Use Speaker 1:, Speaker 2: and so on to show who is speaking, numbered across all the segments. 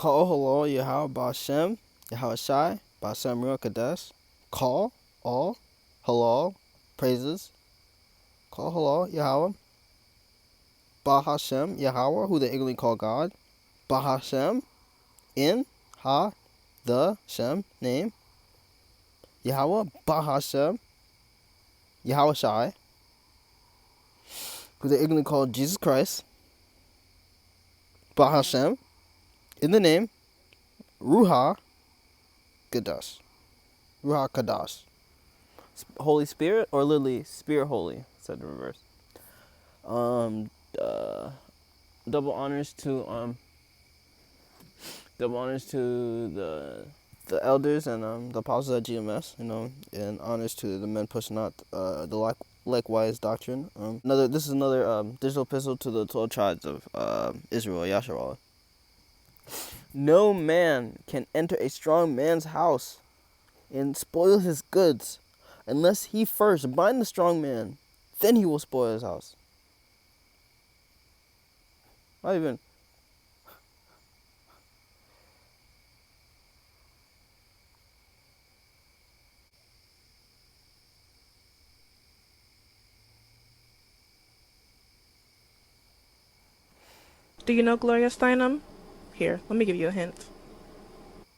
Speaker 1: KAL HALAL YAHAWAH BAHASHAM YAHAWASHI BAHASHAM Kadesh. Call all halal praises. KAL HALAL YAHAWAH BAHASHAM YAHAWAH, who they ignorantly call God. BAHASHAM, in Ha, the Shem, name. Yahweh, BAHASHAM YAHAWASHI, who they ignorantly call Jesus Christ. BAHASHAM, in the name. Ruha Kadosh. Ruha Kadosh. Holy Spirit, or literally Spirit Holy, said the reverse. Uh, double honors to the elders and the apostles at GMS, and honors to the men pushing out the likewise doctrine. This is another digital epistle to the 12 tribes of Israel, Yasharal. No man can enter a strong man's house and spoil his goods unless he first bind the strong man, then he will spoil his house. Not even.
Speaker 2: Do you know Gloria Steinem? Here, let me give you a hint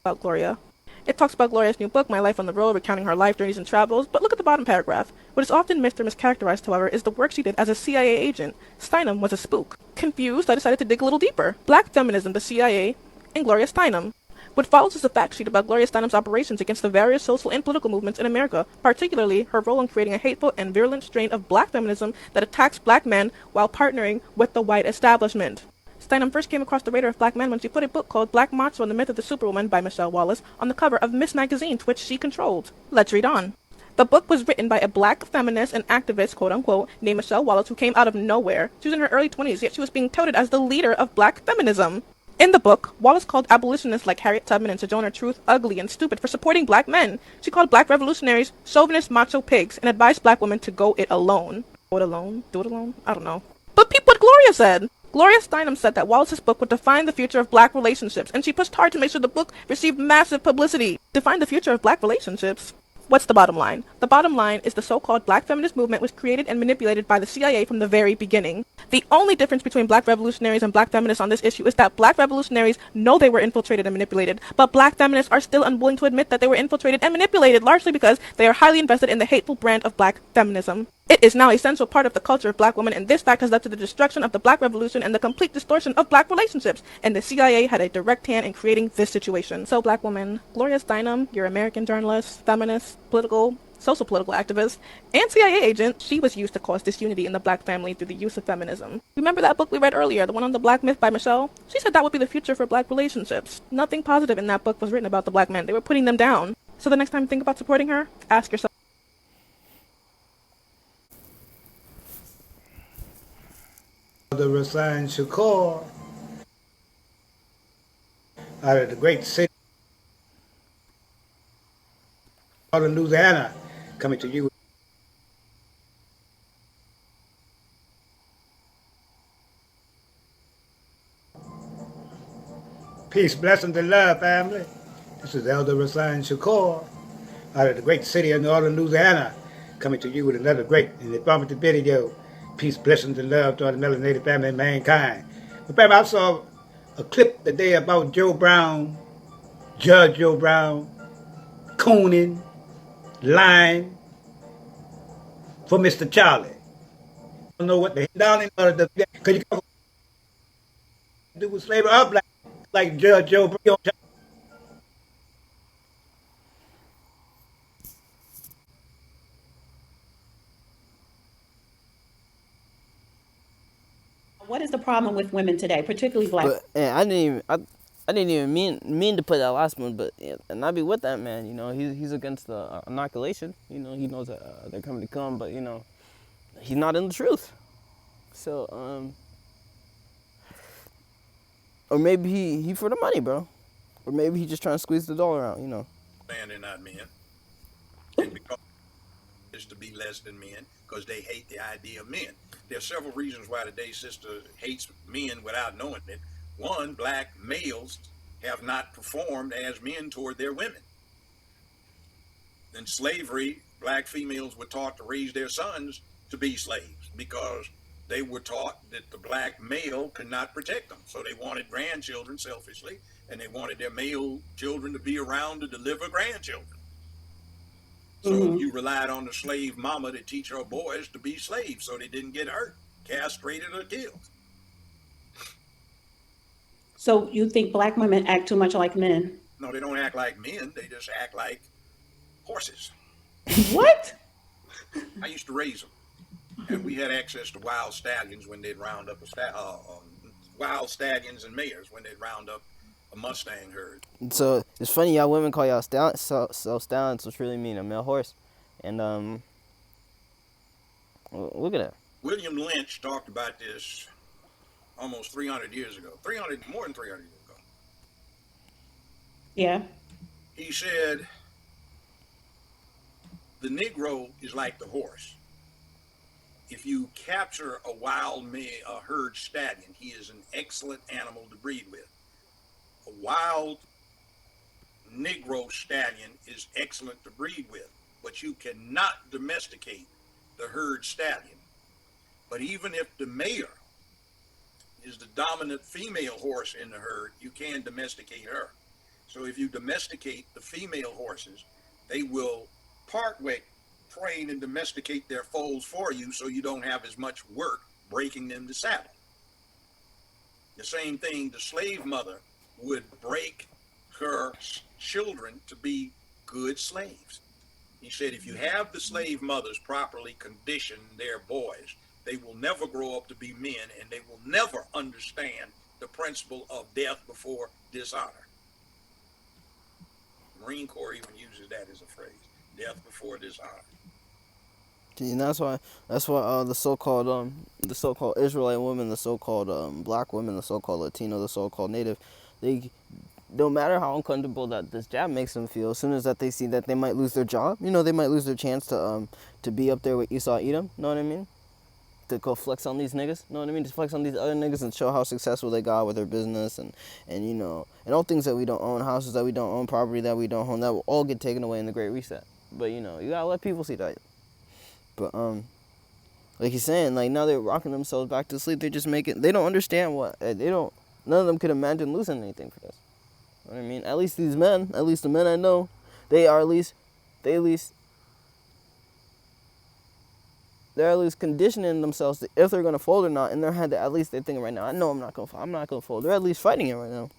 Speaker 2: about Gloria. It talks about Gloria's new book, My Life on the Road, recounting her life journeys and travels, but look at the bottom paragraph. What is often missed or mischaracterized, however, is the work she did as a CIA agent. Steinem was a spook. Confused, I decided to dig a little deeper. Black Feminism, the CIA, and Gloria Steinem. What follows is a fact sheet about Gloria Steinem's operations against the various social and political movements in America, particularly her role in creating a hateful and virulent strain of black feminism that attacks black men while partnering with the white establishment. Steinem first came across the radar of black men when she put a book called Black Macho and the Myth of the Superwoman by Michelle Wallace on the cover of Miss Magazine, which she controlled. Let's read on. The book was written by a black feminist and activist, quote-unquote, named Michelle Wallace, who came out of nowhere. She was in her early 20s, yet she was being touted as the leader of black feminism. In the book, Wallace called abolitionists like Harriet Tubman and Sojourner Truth ugly and stupid for supporting black men. She called black revolutionaries chauvinist macho pigs and advised black women to go it alone. Go it alone? Do it alone? I don't know. But peep what Gloria said! Gloria Steinem said that Wallace's book would define the future of black relationships, and she pushed hard to make sure the book received massive publicity. Define the future of black relationships? What's the bottom line? The bottom line is the so-called black feminist movement was created and manipulated by the CIA from the very beginning. The only difference between black revolutionaries and black feminists on this issue is that black revolutionaries know they were infiltrated and manipulated, but black feminists are still unwilling to admit that they were infiltrated and manipulated, largely because they are highly invested in the hateful brand of black feminism. It is now a central part of the culture of black women, and this fact has led to the destruction of the black revolution and the complete distortion of black relationships, and the CIA had a direct hand in creating this situation. So, black woman, Gloria Steinem, your American journalist, feminist, political, social political activist, and CIA agent, she was used to cause disunity in the black family through the use of feminism. Remember that book we read earlier, the one on the black myth by Michelle? She said that would be the future for black relationships. Nothing positive in that book was written about the black men. They were putting them down. So the next time you think about supporting her, ask yourself,
Speaker 3: the Rasayan Shakur out of the great city of Louisiana, coming to you. Peace, blessings, and love, family. This is Elder Rasayan Shakur out of the great city of Northern Louisiana, coming to you with another great and informative video. Peace, blessings, and love to all the melanated family and mankind. But family, I saw a clip today about Joe Brown, Judge Joe Brown, cooning, lying for Mr. Charlie. I don't know what the down in order to, because you can't do with slavery up like Judge Joe Brown.
Speaker 4: What is the problem with women today, particularly black?
Speaker 1: But I didn't even mean to put that last one, but and I be with that man. He's against the inoculation. He knows that they're coming to come, but he's not in the truth. So or maybe he for the money, bro, or maybe he just trying to squeeze the dollar out.
Speaker 5: Man, they're not men, and because is to be less than men because they hate the idea of men. There are several reasons why today's sister hates men without knowing it. One, black males have not performed as men toward their women. In slavery, black females were taught to raise their sons to be slaves because they were taught that the black male could not protect them. So they wanted grandchildren selfishly, and they wanted their male children to be around to deliver grandchildren. So you relied on the slave mama to teach her boys to be slaves so they didn't get hurt, castrated, or killed.
Speaker 4: So you think black women act too much like men?
Speaker 5: No, they don't act like men. They just act like horses.
Speaker 4: What?
Speaker 5: I used to raise them, and we had access to wild stallions when they'd round up wild stallions and mares when they'd round up a Mustang herd.
Speaker 1: So it's funny y'all women call y'all stallions, which really mean a male horse. And look at that.
Speaker 5: William Lynch talked about this almost 300 years ago. More than 300 years ago.
Speaker 4: Yeah.
Speaker 5: He said, the Negro is like the horse. If you capture a a herd stallion, he is an excellent animal to breed with. A wild Negro stallion is excellent to breed with, but you cannot domesticate the herd stallion. But even if the mare is the dominant female horse in the herd, you can domesticate her. So if you domesticate the female horses, they will part way train and domesticate their foals for you, so you don't have as much work breaking them to saddle. The same thing, the slave mother would break her children to be good slaves. He said, if you have the slave mothers properly condition their boys, they will never grow up to be men, and they will never understand the principle of death before dishonor. Marine Corps even uses that as a phrase, death before dishonor.
Speaker 1: And that's why the so-called Israelite women, the so-called black women, the so-called Latino, the so-called Native, they, no matter how uncomfortable that this jab makes them feel, as soon as that they see that they might lose their job, they might lose their chance to be up there with Esau Edom, know what I mean? To go flex on these niggas, know what I mean? To flex on these other niggas and show how successful they got with their business and all things that we don't own, houses that we don't own, property that we don't own, that will all get taken away in the Great Reset. But you gotta let people see that. But like he's saying, like now they're rocking themselves back to sleep. They don't understand none of them could imagine losing anything for this. You know what I mean? At least these men, at least the men I know, they're at least conditioning themselves to if they're gonna fold or not in their head. That at least they're thinking right now, I know I'm not gonna fold. They're at least fighting it right now.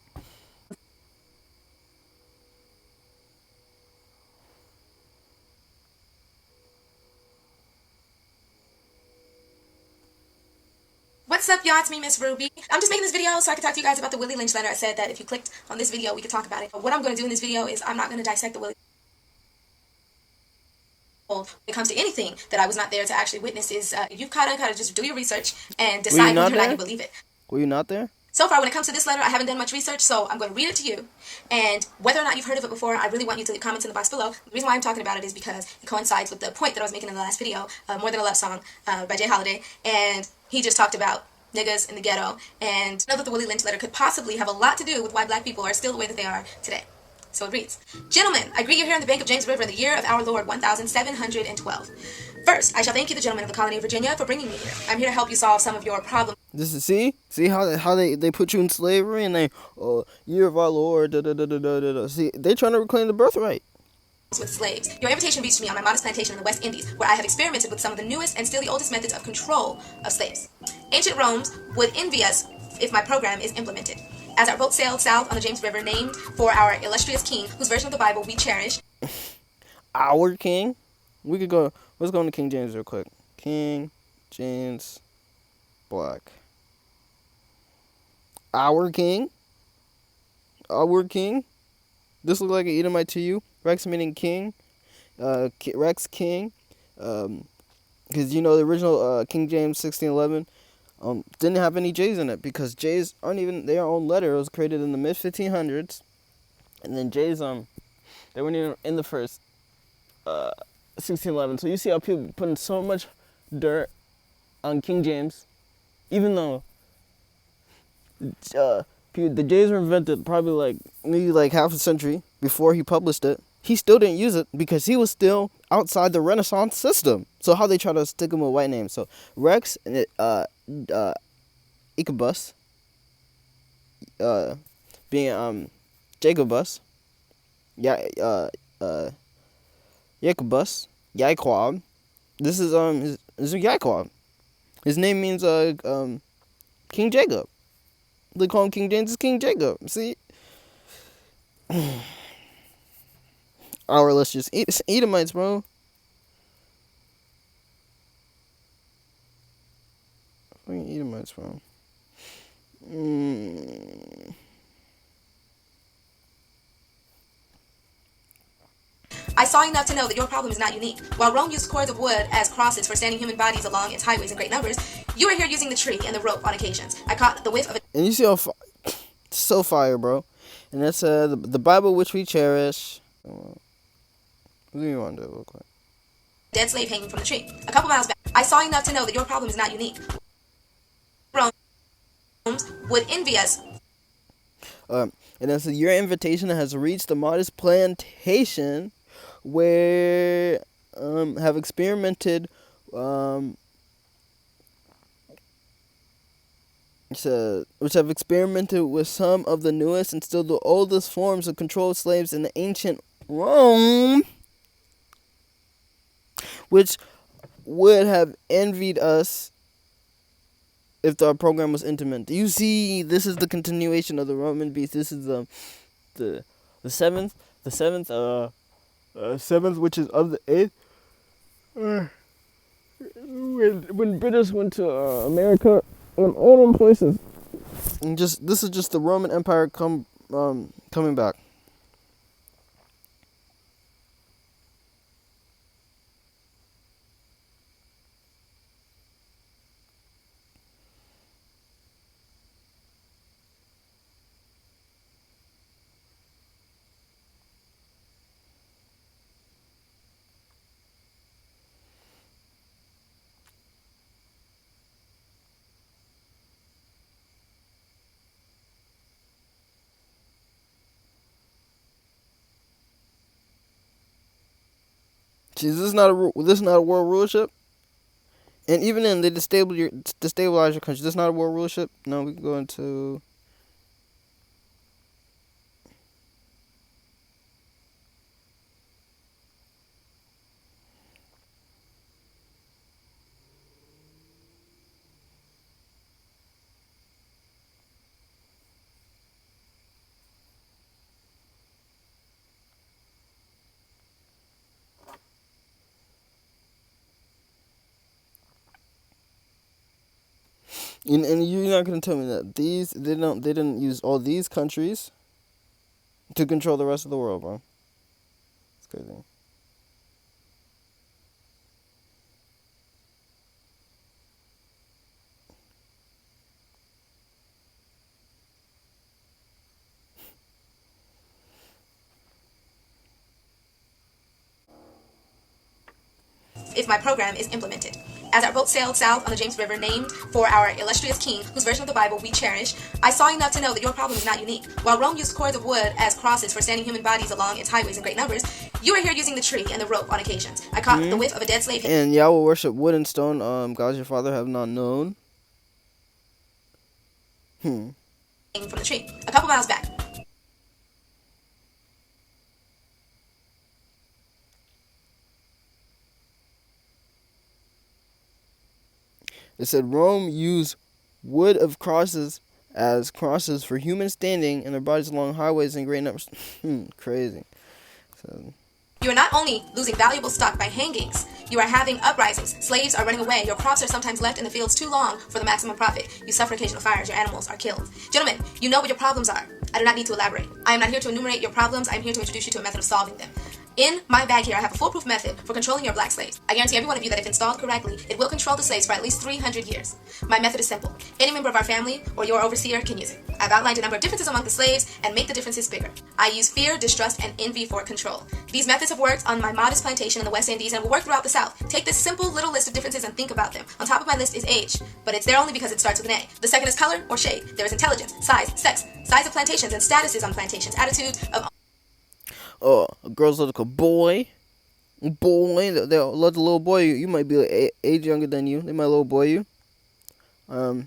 Speaker 6: What's up, y'all? It's me, Miss Ruby. I'm just making this video so I can talk to you guys about the Willie Lynch letter. I said that if you clicked on this video, we could talk about it. But what I'm going to do in this video is I'm not going to dissect the Willie when it comes to anything that I was not there to actually witness. Is you've gotta just do your research and decide whether or not you believe it.
Speaker 1: Were you not there?
Speaker 6: So far, when it comes to this letter, I haven't done much research, so I'm going to read it to you. And whether or not you've heard of it before, I really want you to leave comments in the box below. The reason why I'm talking about it is because it coincides with the point that I was making in the last video, More Than a Love Song by Jay Holiday. And he just talked about niggas in the ghetto. And I know that the Willie Lynch letter could possibly have a lot to do with why black people are still the way that they are today. So it reads, Gentlemen, I greet you here on the bank of James River in the year of our Lord 1712. First, I shall thank you, the gentlemen of the colony of Virginia, for bringing me here. I'm here to help you solve some of your problems.
Speaker 1: This is see how they put you in slavery and they year of our Lord See, they're trying to reclaim the birthright.
Speaker 6: With slaves. Your invitation reached me on my modest plantation in the West Indies, where I have experimented with some of the newest and still the oldest methods of control of slaves. Ancient Romans would envy us if my program is implemented. As our boat sailed south on the James River, named for our illustrious king, whose version of the Bible we cherish.
Speaker 1: Our king? We could go, let's go into King James real quick. King James Black. Our king? Our king? This looks like an Edomite to you? Rex meaning king. Rex king. Because the original King James 1611 didn't have any J's in it, because J's aren't even their own letter. It was created in the mid 1500s, and then J's they weren't even in the first 1611. So you see how people putting so much dirt on King James, even though The J's were invented probably like maybe like half a century before he published it. He still didn't use it because he was still outside the Renaissance system. So how they try to stick him with white names? So Rex and Ichabus, being Jacobus, Jacobus, Yaquab. This is Yaquab. His name means King Jacob. They call him King James. It's King Jacob. See. Or let's just eat Edomites, bro. Fucking Edomites, bro.
Speaker 6: I saw enough to know that your problem is not unique. While Rome used cords of wood as crosses for standing human bodies along its highways in great numbers, you are here using the tree and the rope on occasions. I caught the whiff of a
Speaker 1: And you see how so fire, bro. And that's the Bible which we cherish. What do you want to do real quick?
Speaker 6: dead slave hanging from the tree. A couple miles back, I saw enough to know that your problem is not unique. Rome would envy us.
Speaker 1: And then so your invitation has reached the modest plantation where have experimented which have experimented with some of the newest and still the oldest forms of controlled slaves in the ancient Rome, which would have envied us if our program was intimate. Do you see? This is the continuation of the Roman beast. This is the seventh, which is of the eighth. When British went to America and all them places, and this is just the Roman Empire coming back. See, this is not a world rulership, and even then they destabilize your country. This is not a world rulership. No, we can go into. And you're not gonna tell me that they didn't use all these countries to control the rest of the world, bro. It's crazy.
Speaker 6: If my program is implemented. As our boat sailed south on the James River, named for our illustrious king, whose version of the Bible we cherish, I saw enough to know that your problem is not unique. While Rome used cords of wood as crosses for standing human bodies along its highways in great numbers, you are here using the tree and the rope on occasions. I caught the whiff of a dead slave.
Speaker 1: And y'all will worship wood and stone, gods your father have not known.
Speaker 6: From the tree, a couple miles back.
Speaker 1: It said Rome used wood of crosses as crosses for human standing and their bodies along highways in great numbers. Crazy. So.
Speaker 6: You are not only losing valuable stock by hangings, you are having uprisings. Slaves are running away. Your crops are sometimes left in the fields too long for the maximum profit. You suffer occasional fires. Your animals are killed. Gentlemen, you know what your problems are. I do not need to elaborate. I am not here to enumerate your problems. I am here to introduce you to a method of solving them. In my bag here, I have a foolproof method for controlling your black slaves. I guarantee every one of you that if installed correctly, it will control the slaves for at least 300 years. My method is simple. Any member of our family or your overseer can use it. I've outlined a number of differences among the slaves and make the differences bigger. I use fear, distrust, and envy for control. These methods have worked on my modest plantation in the West Indies and will work throughout the South. Take this simple little list of differences and think about them. On top of my list is age, but it's there only because it starts with an A. The second is color or shade. There is intelligence, size, sex, size of plantations and statuses on plantations, attitude of...
Speaker 1: Oh, girls look like a boy. They love the little boy. You might be like age younger than you. They might little boy you. The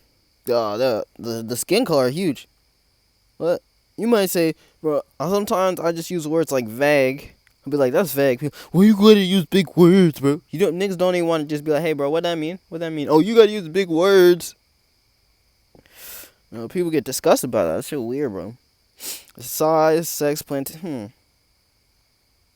Speaker 1: skin color huge. What? You might say, bro, sometimes I just use words like vague. I'll be like, that's vague. People, well, you gotta use big words, bro. Niggas don't even want to just be like, hey, bro, what that mean? What that mean? Oh, you gotta use big words. People get disgusted by that. That's shit weird, bro. Size, sex,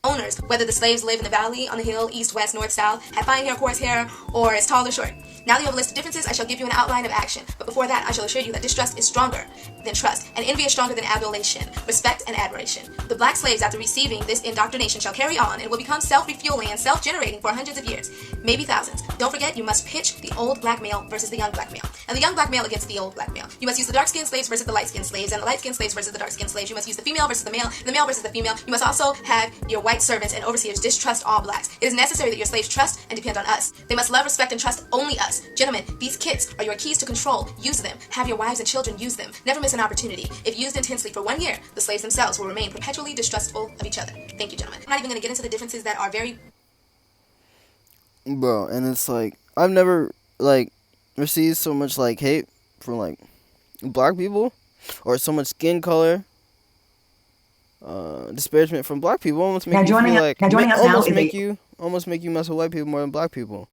Speaker 6: owners, whether the slaves live in the valley, on the hill, east, west, north, south, have fine hair, coarse hair, or is tall or short. Now that you have a list of differences, I shall give you an outline of action. But before that, I shall assure you that distrust is stronger than trust, and envy is stronger than adulation, respect, and admiration. The black slaves, after receiving this indoctrination, shall carry on and will become self-refueling and self-generating for hundreds of years, maybe thousands. Don't forget, you must pitch the old black male versus the young black male, and the young black male against the old black male. You must use the dark-skinned slaves versus the light-skinned slaves, and the light-skinned slaves versus the dark-skinned slaves. You must use the female versus the male, and the male versus the female. You must also have your white servants and overseers distrust all blacks. It is necessary that your slaves trust and depend on us. They must love, respect, and trust only us. Gentlemen, these kids are your keys to control. Use them. Have your wives and children use them. Never miss an opportunity. If used intensely for 1 year, the slaves themselves will remain perpetually distrustful of each other. Thank you, gentlemen. I'm not even going to get into the differences that are very...
Speaker 1: Bro, and it's like, I've never, received so much, hate from, black people, or so much skin color, disparagement from black people. Almost make you feel like, almost make you mess with white people more than black people.